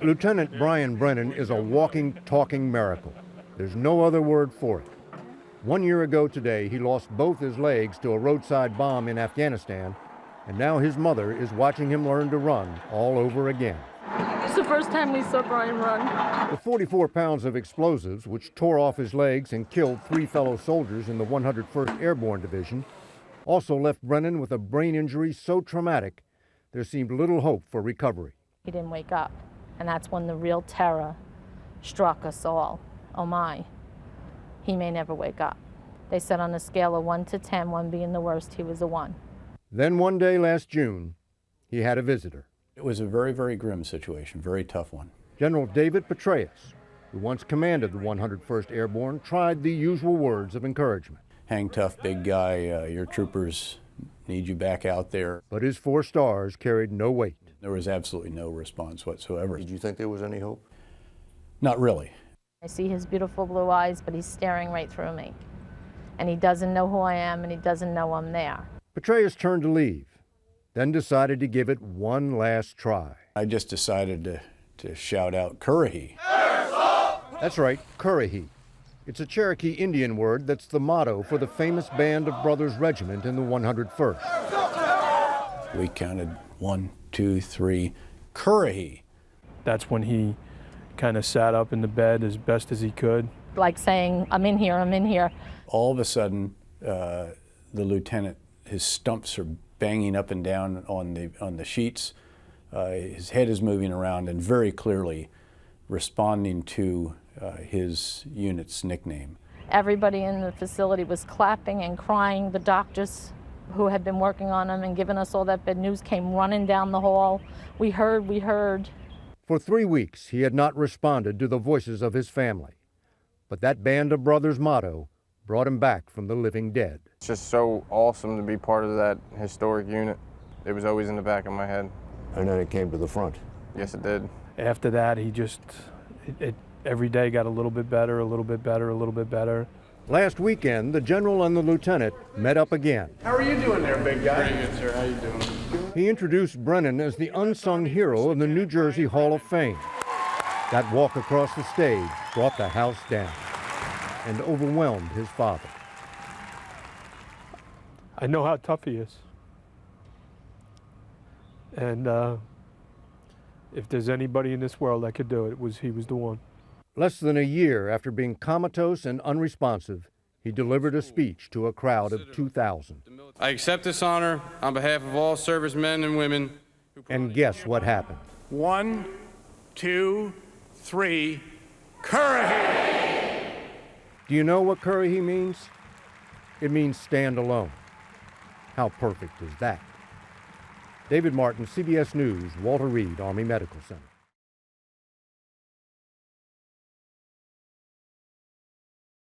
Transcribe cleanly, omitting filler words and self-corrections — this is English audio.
Lieutenant Brian Brennan is a walking, talking miracle. There's no other word for it. 1 year ago today, he lost both his legs to a roadside bomb in Afghanistan, and now his mother is watching him learn to run all over again. It's the first time we saw Brian run. The 44 pounds of explosives, which tore off his legs and killed 3 fellow soldiers in the 101st Airborne Division, also left Brennan with a brain injury so traumatic there seemed little hope for recovery. He didn't wake up, and that's when the real terror struck us all. Oh my, he may never wake up. They said on a scale of 1 to 10, 1 being the worst, he was a 1. Then one day last June, he had a visitor. It was a very, very grim situation, very tough one. General David Petraeus, who once commanded the 101st Airborne, tried the usual words of encouragement. Hang tough, big guy, your troopers need you back out there. But his 4 stars carried no weight. There was absolutely no response whatsoever. Did you think there was any hope? Not really. I see his beautiful blue eyes, but he's staring right through me. And he doesn't know who I am, and he doesn't know I'm there. Petraeus turned to leave, then decided to give it one last try. I just decided to shout out, Cherokee. That's right, Cherokee. It's a Cherokee Indian word that's the motto for the famous Band of Brothers Regiment in the 101st. We counted 1, 2, 3, Cherokee. That's when he kind of sat up in the bed as best as he could. Like saying, I'm in here, I'm in here. All of a sudden, the lieutenant, his stumps are banging up and down on the sheets. His head is moving around and very clearly responding to his unit's nickname. Everybody in the facility was clapping and crying. The doctors who had been working on him and giving us all that bad news came running down the hall. We heard, we heard. For 3 weeks, he had not responded to the voices of his family. But that Band of Brothers motto brought him back from the living dead. It's just so awesome to be part of that historic unit. It was always in the back of my head. And then it came to the front. Yes, it did. After that, he just, every day got a little bit better, a little bit better, a little bit better. Last weekend, the general and the lieutenant met up again. How are you doing there, big guy? Very good, sir. How you doing? He introduced Brennan as the unsung hero of the New Jersey Hall of Fame. That walk across the stage brought the house down and overwhelmed his father. I know how tough he is. And if there's anybody in this world that could do it, he was the one. Less than a year after being comatose and unresponsive, he delivered a speech to a crowd of 2,000. I accept this honor on behalf of all servicemen and women. And guess what happened? 1, 2, 3, Cherokee! Do you know what Cherokee means? It means stand alone. How perfect is that? David Martin, CBS News, Walter Reed Army Medical Center.